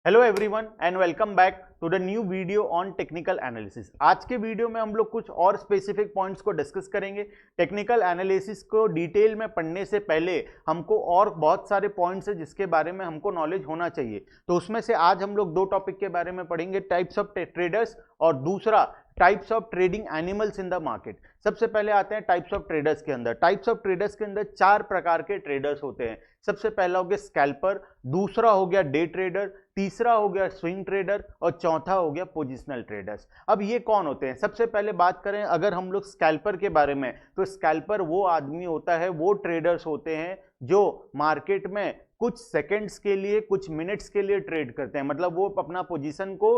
Hello everyone and welcome back to the new video on technical analysis. आज के video में हम लोग कुछ और स्पेसिफिक पॉइंट्स को डिस्कस करेंगे। टेक्निकल एनालिसिस को डिटेल में पढ़ने से पहले हमको और बहुत सारे पॉइंट्स हैं जिसके बारे में हमको नॉलेज होना चाहिए। तो उसमें से आज हम लोग दो टॉपिक के बारे में पढ़ेंगे, टाइप्स ऑफ ट्रेडर्स और दूसरा types of trading animals in the market. सबसे पहले आते हैं टाइप्स ऑफ ट्रेडर्स के अंदर। टाइप्स ऑफ ट्रेडर्स के अंदर चार प्रकार के ट्रेडर्स होते हैं। सबसे पहला हो गया स्कैल्पर, दूसरा हो गया डे ट्रेडर, तीसरा हो गया स्विंग ट्रेडर और चौथा हो गया पोजिशनल ट्रेडर्स। अब ये कौन होते हैं? सबसे पहले बात करें अगर हम लोग स्कैल्पर के बारे में, तो स्कैल्पर वो आदमी होता है, वो ट्रेडर्स होते हैं जो मार्केट में कुछ सेकंड्स के लिए, कुछ मिनट्स के लिए ट्रेड करते हैं। मतलब वो अपना पोजीशन को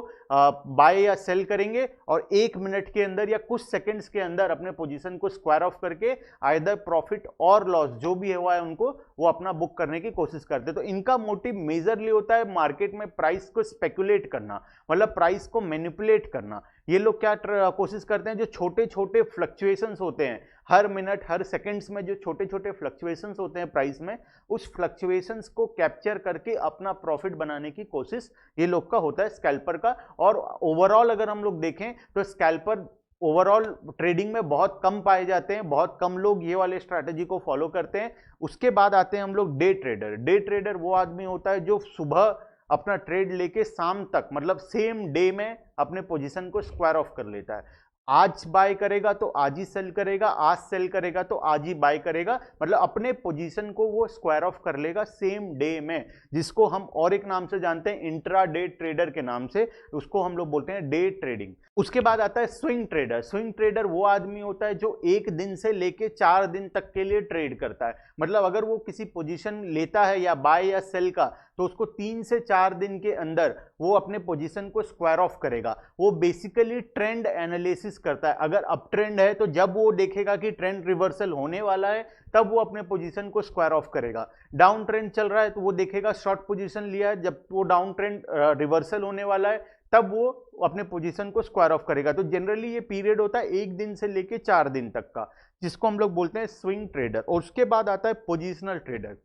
बाय या सेल करेंगे और एक मिनट के अंदर या कुछ सेकंड्स के अंदर अपने पोजीशन को स्क्वायर ऑफ करके आइदर प्रॉफिट और लॉस जो भी हुआ है उनको वो अपना बुक करने की कोशिश करते हैं। तो इनका मोटिव मेजरली होता है मार्केट में प्राइस को स्पेकुलेट करना, मतलब प्राइस को मैनिपुलेट करना। ये लोग क्या कोशिश करते हैं, जो छोटे छोटे फ्लक्चुएशंस होते हैं हर मिनट हर सेकंड्स में, जो छोटे छोटे फ्लक्चुएशंस होते हैं प्राइस में, उस फ्लक्चुएशंस को कैप्चर करके अपना प्रॉफिट बनाने की कोशिश ये लोग का होता है, स्कैल्पर का। और ओवरऑल अगर हम लोग देखें तो स्कैल्पर ओवरऑल ट्रेडिंग में बहुत कम पाए जाते हैं, बहुत कम लोग ये वाले स्ट्रैटेजी को फॉलो करते हैं। उसके बाद आते हैं हम लोग डे ट्रेडर। डे ट्रेडर वो आदमी होता है जो सुबह अपना ट्रेड लेके शाम तक, मतलब सेम डे में अपने पोजीशन को स्क्वायर ऑफ कर लेता है। आज बाय करेगा तो आज ही सेल करेगा, आज सेल करेगा तो आज ही बाय करेगा, मतलब अपने पोजीशन को वो स्क्वायर ऑफ कर लेगा सेम डे में, जिसको हम और एक नाम से जानते हैं इंट्रा डे ट्रेडर के नाम से, उसको हम लोग बोलते हैं डे ट्रेडिंग। उसके बाद आता है स्विंग ट्रेडर। स्विंग ट्रेडर वो आदमी होता है जो एक दिन से लेके 4 दिन तक के लिए ट्रेड करता है। मतलब अगर वो किसी पोजीशन लेता है या बाय या सेल का, तो उसको 3 से 4 दिन के अंदर वो अपने पोजीशन को स्क्वायर ऑफ करेगा। वो बेसिकली ट्रेंड एनालिसिस करता है। अगर अप ट्रेंड है तो जब वो देखेगा कि ट्रेंड रिवर्सल होने वाला है तब वो अपने पोजीशन को स्क्वायर ऑफ करेगा। डाउन ट्रेंड चल रहा है तो वो देखेगा शॉर्ट पोजीशन लिया है, जब वो डाउन ट्रेंड रिवर्सल होने वाला है तब वो अपने पोजीशन को स्क्वायर ऑफ करेगा। तो जनरली ये पीरियड होता है 1 दिन से लेके 4 दिन तक का, जिसको हम लोग बोलते हैं स्विंग ट्रेडर। और उसके बाद आता है पोजिशनल ट्रेडर।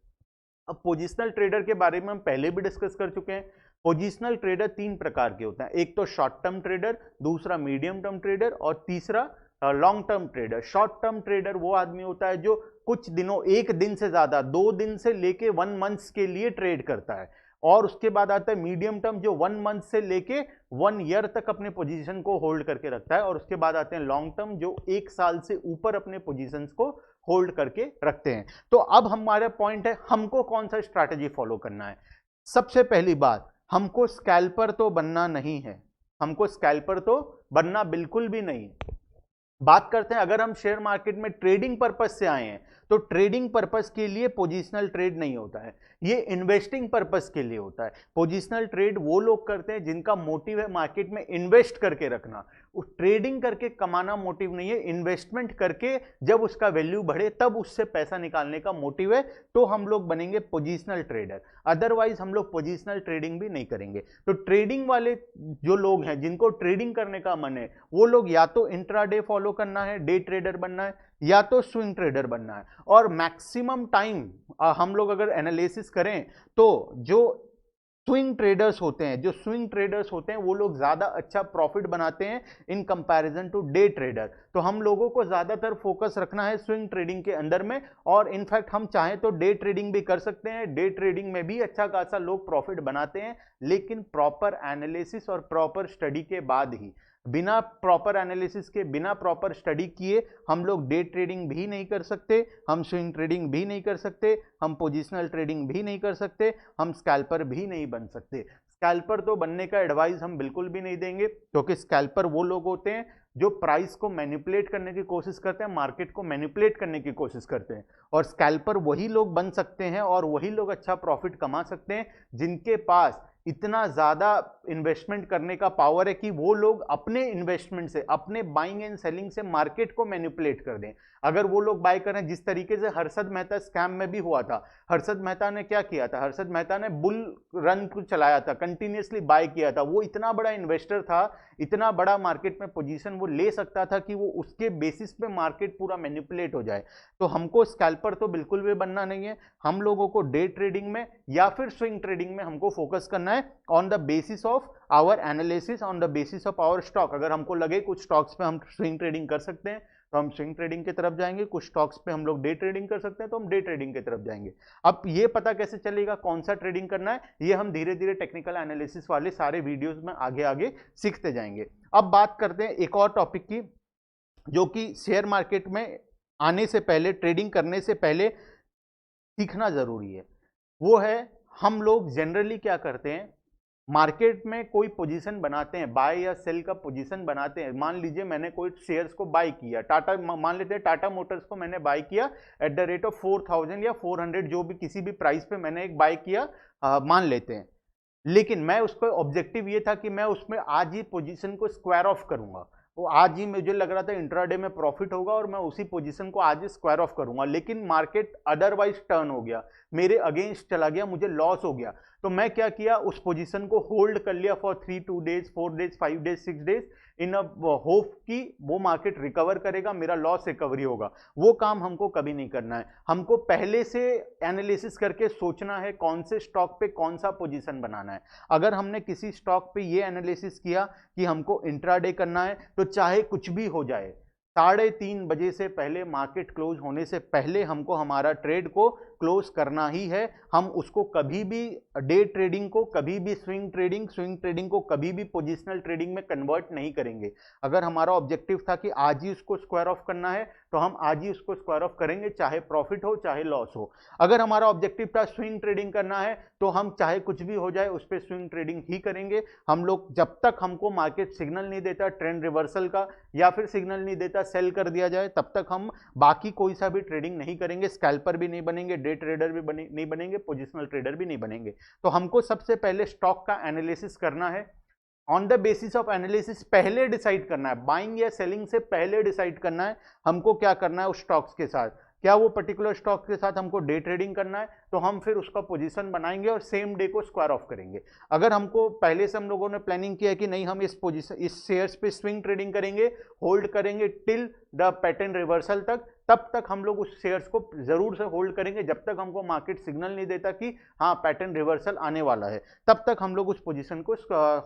अब पोजिशनल ट्रेडर के बारे में हम पहले भी डिस्कस कर चुके हैं। पोजिशनल ट्रेडर 3 प्रकार के होते हैं, एक तो शॉर्ट टर्म ट्रेडर, दूसरा मीडियम टर्म ट्रेडर और तीसरा long term trader. Short term trader वो आदमी होता है जो कुछ दिनों, 1 दिन से ज्यादा, 2 दिन से लेके 1 मंथ के लिए ट्रेड करता है। और उसके बाद आता है मीडियम टर्म जो 1 मंथ से लेके 1 ईयर तक अपने पोजीशन को होल्ड करके रखता है। और उसके बाद आते हैं लॉन्ग टर्म जो 1 साल से ऊपर अपने पोजीशंस को होल्ड करके रखते हैं। तो अब हमारा पॉइंट है हमको कौन सा स्ट्रैटेजी फॉलो करना है। सबसे पहली बात, हमको स्कैल्पर तो बनना नहीं है, हमको स्कैल्पर तो बनना बिल्कुल भी नहीं है। बात करते हैं अगर हम शेयर मार्केट में ट्रेडिंग पर्पस से आए हैं तो ट्रेडिंग पर्पस के लिए पोजिशनल ट्रेड नहीं होता है, ये इन्वेस्टिंग पर्पस के लिए होता है। पोजिशनल ट्रेड वो लोग करते हैं जिनका मोटिव है मार्केट में इन्वेस्ट करके रखना। ट्रेडिंग करके कमाना मोटिव नहीं है, इन्वेस्टमेंट करके जब उसका वैल्यू बढ़े तब उससे पैसा निकालने का मोटिव है, तो हम लोग बनेंगे पोजिशनल ट्रेडर। अदरवाइज हम लोग पोजिशनल ट्रेडिंग भी नहीं करेंगे। तो ट्रेडिंग वाले जो लोग हैं जिनको ट्रेडिंग करने का मन है, वो लोग या तो इंट्राडे फॉलो करना है, डे ट्रेडर बनना है, या तो स्विंग ट्रेडर बनना है। और मैक्सिमम टाइम हम लोग अगर एनालिसिस करें तो जो स्विंग ट्रेडर्स होते हैं, जो स्विंग ट्रेडर्स होते हैं वो लोग ज्यादा अच्छा प्रॉफिट बनाते हैं in comparison to day trader. तो हम लोगों को ज्यादातर फोकस रखना है स्विंग ट्रेडिंग के अंदर में। और इनफैक्ट हम चाहें तो डे ट्रेडिंग भी कर सकते हैं, डे ट्रेडिंग में भी अच्छा खासा लोग प्रॉफिट बनाते हैं, लेकिन प्रॉपर एनालिसिस और प्रॉपर स्टडी के बाद ही। बिना प्रॉपर एनालिसिस के, बिना प्रॉपर स्टडी किए हम लोग डे ट्रेडिंग भी नहीं कर सकते, हम स्विंग ट्रेडिंग भी नहीं कर सकते, हम पोजिशनल ट्रेडिंग भी नहीं कर सकते, हम स्कैल्पर भी नहीं बन सकते। स्कैल्पर तो बनने का एडवाइस हम बिल्कुल भी नहीं देंगे, क्योंकि स्कैल्पर वो लोग होते हैं जो प्राइस को मैनिपुलेट करने की कोशिश करते हैं, मार्केट को मैनिपुलेट करने की कोशिश करते हैं। और स्कैल्पर वही लोग बन सकते हैं और वही लोग अच्छा प्रॉफिट कमा सकते हैं जिनके पास इतना ज्यादा इन्वेस्टमेंट करने का पावर है कि वो लोग अपने इन्वेस्टमेंट से, अपने बाइंग एंड सेलिंग से मार्केट को मैनिपुलेट कर दें। अगर वो लोग बाय करें, जिस तरीके से हर्षद मेहता स्कैम में भी हुआ था, हर्षद मेहता ने क्या किया था, हर्षद मेहता ने बुल रन को चलाया था, कंटिन्यूअसली बाय किया था। वो इतना बड़ा इन्वेस्टर था, इतना बड़ा मार्केट में पोजीशन वो ले सकता था कि वो उसके बेसिस पे मार्केट पूरा मैनिपुलेट हो जाए। तो हमको स्कैल्पर तो बिल्कुल भी बनना नहीं है, हम लोगों को डे ट्रेडिंग में या फिर स्विंग ट्रेडिंग में हमको फोकस करना है। है on the basis of our analysis, on the basis of our stock. अगर हमको लगे कुछ स्टॉक्स पे हम स्विंग ट्रेडिंग कर सकते हैं तो हम स्विंग ट्रेडिंग की तरफ जाएंगे, कुछ स्टॉक्स पे हम लोग डे ट्रेडिंग कर सकते हैं तो हम डे ट्रेडिंग की तरफ जाएंगे। अब ये पता कैसे चलेगा कौन सा ट्रेडिंग करना है, ये हम धीरे धीरे टेक्निकल एनालिसिस वाले सारे वीडियोस में आगे आगे सीखते जाएंगे। अब बात करते हैं एक और टॉपिक की, जो कि शेयर मार्केट में आने से पहले, ट्रेडिंग करने से पहले सीखना जरूरी है। वो है, हम लोग जनरली क्या करते हैं, मार्केट में कोई पोजीशन बनाते हैं, बाय या सेल का पोजीशन बनाते हैं। मान लीजिए मैंने कोई शेयर्स को बाय किया, टाटा, मान लेते हैं टाटा मोटर्स को मैंने बाय किया एट द रेट ऑफ 4000 या 400, जो भी किसी भी प्राइस पे मैंने एक बाय किया, मान लेते हैं। लेकिन मैं उसका ऑब्जेक्टिव ये था कि मैं उसमें आज ही पोजीशन को स्क्वायर ऑफ करूंगा। वो आज ही मुझे लग रहा था इंट्राडे में प्रॉफिट होगा और मैं उसी पोजीशन को आज ही स्क्वायर ऑफ करूंगा, लेकिन मार्केट अदरवाइज टर्न हो गया, मेरे अगेंस्ट चला गया, मुझे लॉस हो गया। तो मैं क्या किया, उस पोजीशन को होल्ड कर लिया for 3, 2 days, 4 days, 5 days, 6 days, in a hope कि वो मार्केट रिकवर करेगा, मेरा लॉस रिकवरी होगा। वो काम हमको कभी नहीं करना है। हमको पहले से एनालिसिस करके सोचना है कौन से स्टॉक पे कौन सा पोजीशन बनाना है। अगर हमने किसी स्टॉक पे ये एनालिसिस किया कि हमको इंट्राडे करना है, तो चाहे कुछ भी हो जाए, 3:30 बजे से पहले, मार्केट क्लोज होने से पहले हमको हमारा ट्रेड को क्लोज करना ही है। हम उसको कभी भी डे ट्रेडिंग को कभी भी स्विंग ट्रेडिंग को कभी भी पोजिशनल ट्रेडिंग में कन्वर्ट नहीं करेंगे। अगर हमारा ऑब्जेक्टिव था कि आज ही उसको स्क्वायर ऑफ करना है तो हम आज ही उसको स्क्वायर ऑफ करेंगे, चाहे प्रॉफिट हो चाहे लॉस हो। अगर हमारा ऑब्जेक्टिव था स्विंग ट्रेडिंग करना है तो हम चाहे कुछ भी हो जाए उस पर स्विंग ट्रेडिंग ही करेंगे। हम लोग जब तक हमको मार्केट सिग्नल नहीं देता ट्रेंड रिवर्सल का, या फिर सिग्नल नहीं देता सेल कर दिया जाए, तब तक हम बाकी कोई सा भी ट्रेडिंग नहीं करेंगे। स्कैल्पर भी नहीं बनेंगे, डे ट्रेडर भी नहीं बनेंगे, पोजिशनल ट्रेडर भी नहीं बनेंगे। तो हमको सबसे पहले स्टॉक का एनालिसिस करना है। On the basis of analysis पहले डिसाइड करना है, बाइंग या सेलिंग से पहले डिसाइड करना है हमको क्या करना है उस स्टॉक्स के साथ। क्या वो पर्टिकुलर स्टॉक के साथ हमको डे ट्रेडिंग करना है, तो हम फिर उसका पोजीशन बनाएंगे और सेम डे को स्क्वायर ऑफ करेंगे। अगर हमको पहले से हम लोगों ने प्लानिंग किया है कि नहीं हम इस पोजीशन, इस शेयर्स पे स्विंग ट्रेडिंग करेंगे, होल्ड करेंगे टिल द पैटर्न रिवर्सल तक, तब तक हम लोग उस शेयर्स को जरूर से होल्ड करेंगे जब तक हमको मार्केट सिग्नल नहीं देता कि हाँ पैटर्न रिवर्सल आने वाला है। तब तक हम लोग उस पोजीशन को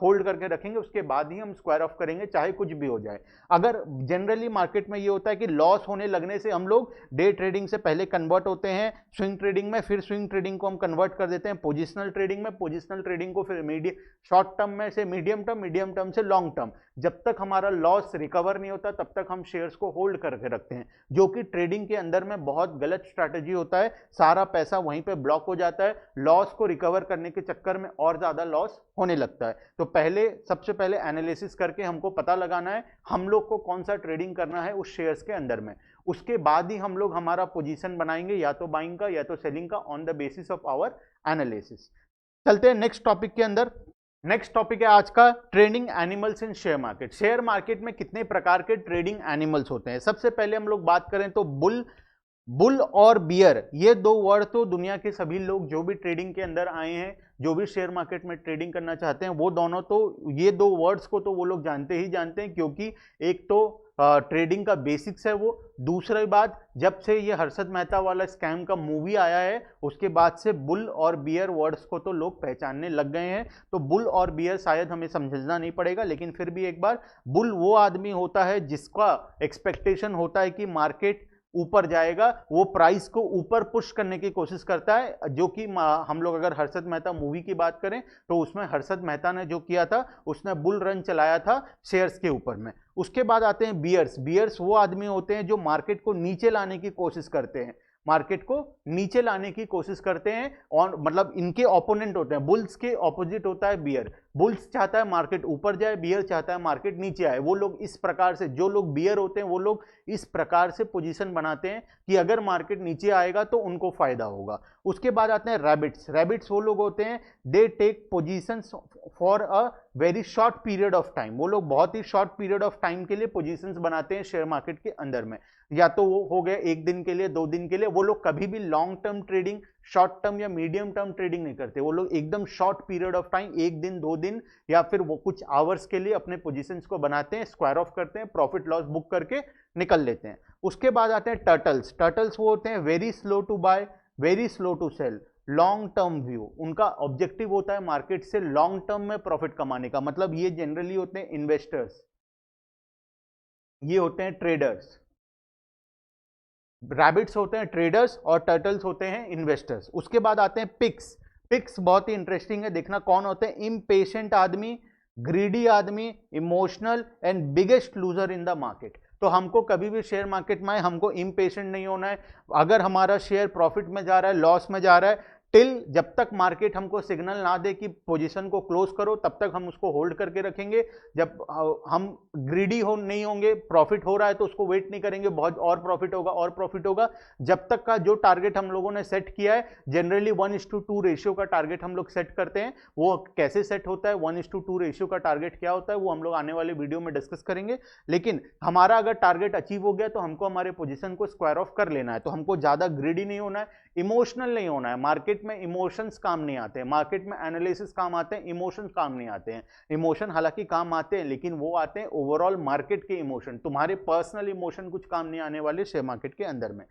होल्ड करके रखेंगे, उसके बाद ही हम स्क्वायर ऑफ करेंगे, चाहे कुछ भी हो जाए। अगर जनरली मार्केट में ये होता है कि लॉस होने लगने से हम लोग डे ट्रेडिंग से पहले कन्वर्ट होते हैं स्विंग ट्रेडिंग में, फिर स्विंग ट्रेडिंग को हम कन्वर्ट कर देते हैं पोजिशनल ट्रेडिंग में, पोजिशनल ट्रेडिंग को फिर शॉर्ट टर्म में से मीडियम टर्म से लॉन्ग टर्म। जब तक हमारा लॉस रिकवर नहीं होता तब तक हम शेयर्स को होल्ड करके रखते हैं, जो कि ट्रेडिंग के अंदर में बहुत गलत स्ट्रैटेजी होता है। सारा पैसा वहीं पे ब्लॉक हो जाता है, लॉस को रिकवर करने के चक्कर में और ज्यादा लॉस होने लगता है। तो सबसे पहले एनालिसिस करके हमको पता लगाना है हम लोग को कौन सा ट्रेडिंग करना है उस शेयर्स के अंदर में। उसके बाद ही हम लोग हमारा पोजीशन बनाएंगे, या तो बाइंग का या तो सेलिंग का, on the basis of our analysis. चलते हैं नेक्स्ट टॉपिक के अंदर। नेक्स्ट टॉपिक है आज का, trading animals in share market. Share market में कितने प्रकार के ट्रेडिंग एनिमल्स होते हैं। सबसे पहले हम लोग बात करें तो बुल और बियर, ये दो वर्ड तो दुनिया के सभी लोग जो भी ट्रेडिंग के अंदर आए हैं, जो भी शेयर मार्केट में ट्रेडिंग करना चाहते हैं, वो दोनों तो ये दो वर्ड्स को तो वो लोग जानते ही जानते हैं, क्योंकि एक तो ट्रेडिंग का बेसिक्स है वो। दूसरी बात, जब से ये हर्षद मेहता वाला स्कैम का मूवी आया है उसके बाद से बुल और बियर वर्ड्स को तो लोग पहचानने लग गए हैं। तो बुल और बियर शायद हमें समझना नहीं पड़ेगा, लेकिन फिर भी एक बार, बुल वो आदमी होता है जिसका एक्सपेक्टेशन होता है कि मार्केट ऊपर जाएगा, वो प्राइस को ऊपर पुश करने की कोशिश करता है, जो कि हम लोग अगर हर्षद मेहता मूवी की बात करें तो उसमें हर्षद मेहता ने जो किया था उसने बुल रन चलाया था शेयर्स के ऊपर में। उसके बाद आते हैं बियर्स। बियर्स वो आदमी होते हैं जो मार्केट को नीचे लाने की कोशिश करते हैं, मार्केट को नीचे लाने की कोशिश करते हैं, और मतलब इनके ओपोनेंट होते हैं। बुल्स के ऑपोजिट होता है बियर। बुल्स चाहता है मार्केट ऊपर जाए, बियर चाहता है मार्केट नीचे आए। वो लोग इस प्रकार से, जो लोग बियर होते हैं वो लोग इस प्रकार से पोजीशन बनाते हैं कि अगर मार्केट नीचे आएगा तो उनको फायदा होगा। उसके बाद आते हैं रैबिट्स। रैबिट्स वो लोग होते हैं, they take positions for a very short period of time. वो लोग बहुत ही शॉर्ट पीरियड ऑफ टाइम के लिए पोजीशंस बनाते हैं शेयर मार्केट के अंदर में, या तो वो हो गए 1 दिन के लिए, 2 दिन के लिए। वो लोग कभी भी long term trading, short term या मीडियम टर्म ट्रेडिंग नहीं करते। वो लोग एकदम शॉर्ट पीरियड ऑफ टाइम, 1 दिन 2 दिन या फिर वो कुछ आवर्स के लिए अपने पोजीशंस को बनाते हैं, स्क्वायर ऑफ करते हैं, प्रॉफिट लॉस बुक करके निकल लेते हैं। उसके बाद आते हैं टर्टल्स। टर्टल्स वो होते हैं very slow to buy, very slow to sell, long term view, उनका ऑब्जेक्टिव होता है मार्केट से लॉन्ग टर्म में प्रॉफिट कमाने का। मतलब ये जनरली होते हैं इन्वेस्टर्स, ये होते हैं ट्रेडर्स। रैबिट्स होते हैं ट्रेडर्स और टर्टल्स होते हैं इन्वेस्टर्स। उसके बाद आते हैं पिग्स। पिग्स बहुत ही इंटरेस्टिंग है, देखना कौन होते हैं। इम्पेशेंट आदमी, ग्रीडी आदमी, emotional and biggest loser in the market. तो हमको कभी भी शेयर मार्केट में हमको इम्पेशेंट नहीं होना है। अगर हमारा शेयर प्रॉफिट में जा रहा है, लॉस में जा रहा है, टिल जब तक मार्केट हमको सिग्नल ना दे कि पोजीशन को क्लोज करो, तब तक हम उसको होल्ड करके रखेंगे। जब हम ग्रीडी हो नहीं होंगे, प्रॉफिट हो रहा है तो उसको वेट नहीं करेंगे बहुत और प्रॉफिट होगा और प्रॉफिट होगा। जब तक का जो टारगेट हम लोगों ने सेट किया है, जनरली 1:2 रेशियो का टारगेट हम लोग सेट करते हैं। वो कैसे सेट होता है, 1:2 रेशियो का टारगेट क्या होता है, वो हम लोग आने वाले वीडियो में डिस्कस करेंगे। लेकिन हमारा अगर टारगेट अचीव हो गया तो हमको हमारे पोजीशन को स्क्वायर ऑफ कर लेना है। तो हमको ज्यादा ग्रीडी नहीं होना है, इमोशनल नहीं होना है। मार्केट में इमोशंस काम नहीं आते हैं, मार्केट में एनालिसिस काम आते हैं, इमोशंस काम नहीं आते हैं। इमोशन हालांकि काम आते हैं, लेकिन वो आते हैं ओवरऑल मार्केट के इमोशन। तुम्हारे पर्सनल इमोशन कुछ काम नहीं आने वाले शेयर मार्केट के अंदर में।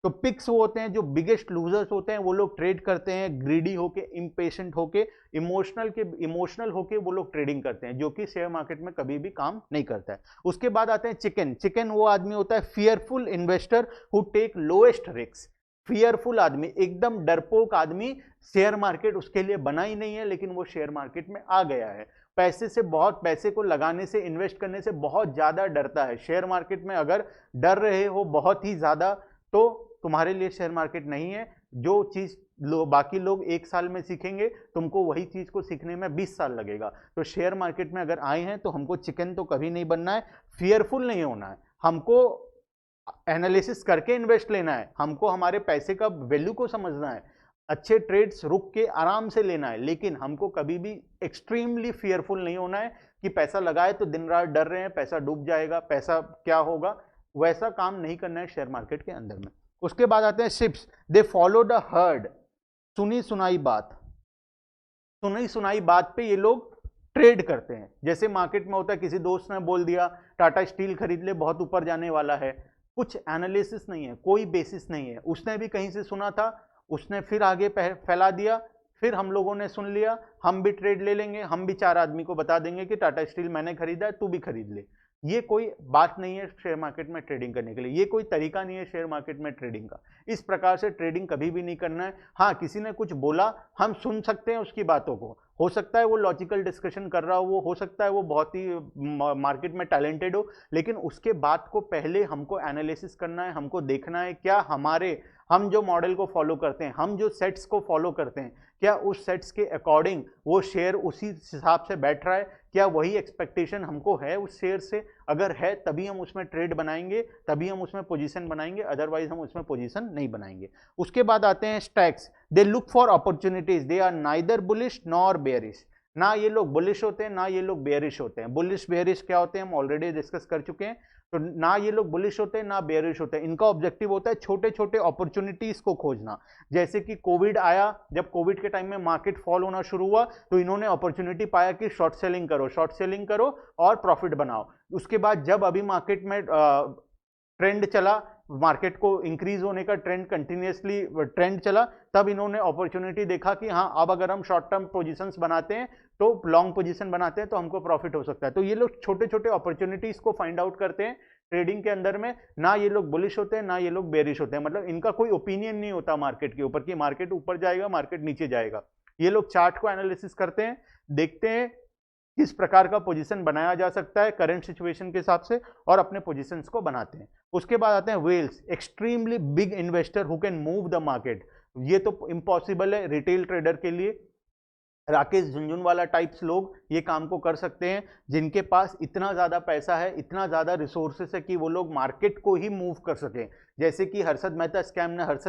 तो पिक्स वो होते हैं जो बिगेस्ट लूजर्स होते हैं, वो लोग ट्रेड करते हैं ग्रीडी होके, इम्पेशेंट होके, इमोशनल होके वो लोग ट्रेडिंग करते हैं, जो कि शेयर मार्केट में कभी भी काम नहीं करता है। उसके बाद आते हैं चिकन। चिकन वो आदमी होता है fearful investor who take lowest risk. Fearful आदमी, एकदम डरपोक आदमी। शेयर मार्केट उसके लिए बना ही नहीं है, लेकिन वो शेयर मार्केट में आ गया है। पैसे को लगाने से, इन्वेस्ट करने से बहुत ज्यादा डरता है। शेयर मार्केट में अगर डर रहे हो बहुत ही ज्यादा, तो तुम्हारे लिए शेयर मार्केट नहीं है। जो चीज बाकी लोग 1 साल में सीखेंगे, तुमको वही चीज को सीखने में 20 साल लगेगा। तो शेयर मार्केट में अगर आए हैं तो हमको चिकन तो कभी नहीं बनना है, फियरफुल नहीं होना है। हमको एनालिसिस करके इन्वेस्ट लेना है, हमको हमारे पैसे का वैल्यू को समझना है, अच्छे ट्रेड्स रुक के आराम से लेना है। लेकिन हमको कभी भी एक्सट्रीमली फियरफुल नहीं होना है कि पैसा लगाए तो दिन रात डर रहे हैं पैसा डूब जाएगा, पैसा क्या होगा। वैसा काम नहीं करना है शेयर मार्केट के अंदर में। उसके बाद आते हैं ships. They follow the heard. सुनी सुनाई बात पे ये लोग ट्रेड करते हैं। जैसे मार्केट में होता है, किसी दोस्त ने बोल दिया टाटा स्टील खरीद ले, बहुत ऊपर जाने वाला है, कुछ एनालिसिस नहीं है, कोई बेसिस नहीं है, उसने भी कहीं से सुना था, उसने फिर आगे फैला दिया, फिर हम लोगों ने सुन लिया, हम भी ट्रेड ले लेंगे, हम भी 4 आदमी को बता देंगे कि टाटा स्टील मैंने खरीदा है, तू भी खरीद ले। ये कोई बात नहीं है शेयर मार्केट में ट्रेडिंग करने के लिए, ये कोई तरीका नहीं है शेयर मार्केट में ट्रेडिंग का। इस प्रकार से ट्रेडिंग कभी भी नहीं करना है। हाँ, किसी ने कुछ बोला, हम सुन सकते हैं उसकी बातों को, हो सकता है वो लॉजिकल डिस्कशन कर रहा हो सकता है वो बहुत ही मार्केट में टैलेंटेड हो, लेकिन उसके बाद को पहले हमको एनालिसिस करना है। हमको देखना है क्या हम जो मॉडल को फॉलो करते हैं, हम जो सेट्स को फॉलो करते हैं, क्या उस सेट्स के अकॉर्डिंग वो शेयर उसी हिसाब से बैठ रहा है, क्या वही एक्सपेक्टेशन हमको है उस शेयर से। अगर है तभी हम उसमें ट्रेड बनाएंगे, तभी हम उसमें पोजीशन बनाएंगे, अदरवाइज हम उसमें पोजीशन नहीं बनाएंगे। उसके बाद आते हैं stags. They look for opportunities, they are neither bullish nor bearish. ना ये लोग बुलिश होते हैं, ना ये लोग बेयरिश होते हैं। बुलिश बेयरिश क्या होते हैं हम ऑलरेडी डिस्कस कर चुके हैं। तो ना ये लोग बुलिश होते हैं ना बेयरिश होते हैं। इनका ऑब्जेक्टिव होता है छोटे छोटे अपॉर्चुनिटीज को खोजना। जैसे कि कोविड आया, जब कोविड के टाइम में मार्केट फॉल होना शुरू हुआ, तो इन्होंने अपॉर्चुनिटी पाया कि शॉर्ट सेलिंग करो और प्रॉफिट बनाओ। उसके बाद जब अभी मार्केट में ट्रेंड चला, मार्केट को इंक्रीज होने का कंटिन्यूसली ट्रेंड चला, तब इन्होंने अपॉर्चुनिटी देखा कि हाँ, अब अगर हम शॉर्ट टर्म पोजीशंस बनाते हैं, तो लॉन्ग पोजीशन बनाते हैं, तो हमको प्रॉफिट हो सकता है। तो ये लोग छोटे छोटे अपॉर्चुनिटीज को फाइंड आउट करते हैं ट्रेडिंग के अंदर में। ना ये लोग बुलिश होते हैं, ना ये लोग बेरिश होते हैं। मतलब इनका कोई ओपिनियन नहीं होता मार्केट के ऊपर कि मार्केट ऊपर जाएगा, मार्केट नीचे जाएगा। ये लोग चार्ट को एनालिसिस करते हैं, देखते हैं किस प्रकार का पोजीशन बनाया जा सकता है करंट सिचुएशन के हिसाब से, और अपने पोजीशंस को बनाते हैं। उसके बाद आते हैं whales, extremely big investor who can move the market. ये तो इम्पॉसिबल है रिटेल ट्रेडर के लिए। राकेश झुनझुनवाला टाइप्स लोग ये काम को कर सकते हैं, जिनके पास इतना ज़्यादा पैसा है, इतना ज़्यादा रिसोर्सेस है कि वो लोग मार्केट को ही मूव कर सकें। जैसे कि हर्षद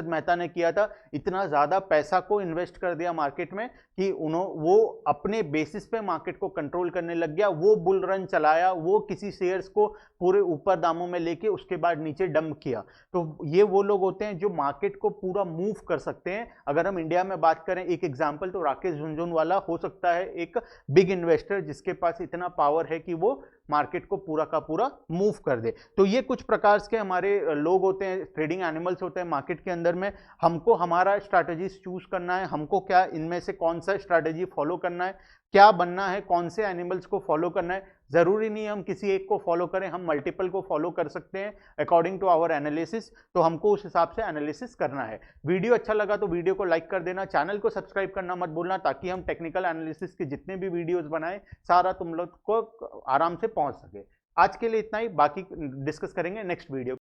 मेहता ने किया था, इतना ज़्यादा पैसा को इन्वेस्ट कर दिया मार्केट में कि वो अपने बेसिस पे मार्केट को कंट्रोल करने लग गया। वो बुल रन चलाया, वो किसी शेयर्स को पूरे ऊपर दामों में लेके उसके बाद नीचे डंप किया। तो ये वो लोग होते हैं जो मार्केट को पूरा मूव कर सकते हैं। अगर हम इंडिया में बात करें एक एग्जाम्पल, तो राकेश झुनझुनवाला हो सकता है एक बिग इन्वेस्टर जिसके पास इतना पावर है कि वो मार्केट को पूरा का पूरा मूव कर दे। तो ये कुछ प्रकार के हमारे लोग होते हैं ट्रेडिंग एनिमल्स होते हैं मार्केट के अंदर में, हमको हमारा स्ट्रैटेजीज चूज करना है, हमको क्या इनमें से कौन सा स्ट्रैटेजी फॉलो करना है, क्या बनना है, कौन से एनिमल्स को फॉलो करना है। जरूरी नहीं हम किसी एक को फॉलो करें, हम मल्टीपल को फॉलो कर सकते हैं अकॉर्डिंग टू आवर एनालिसिस। तो हमको उस हिसाब से एनालिसिस करना है। वीडियो अच्छा लगा तो वीडियो को लाइक कर देना, चैनल को सब्सक्राइब करना मत भूलना, ताकि हम टेक्निकल एनालिसिस के जितने भी वीडियोस बनाएं सारा तुम लोग को आराम से पहुंच सके। आज के लिए इतना ही, बाकी डिस्कस करेंगे नेक्स्ट वीडियो।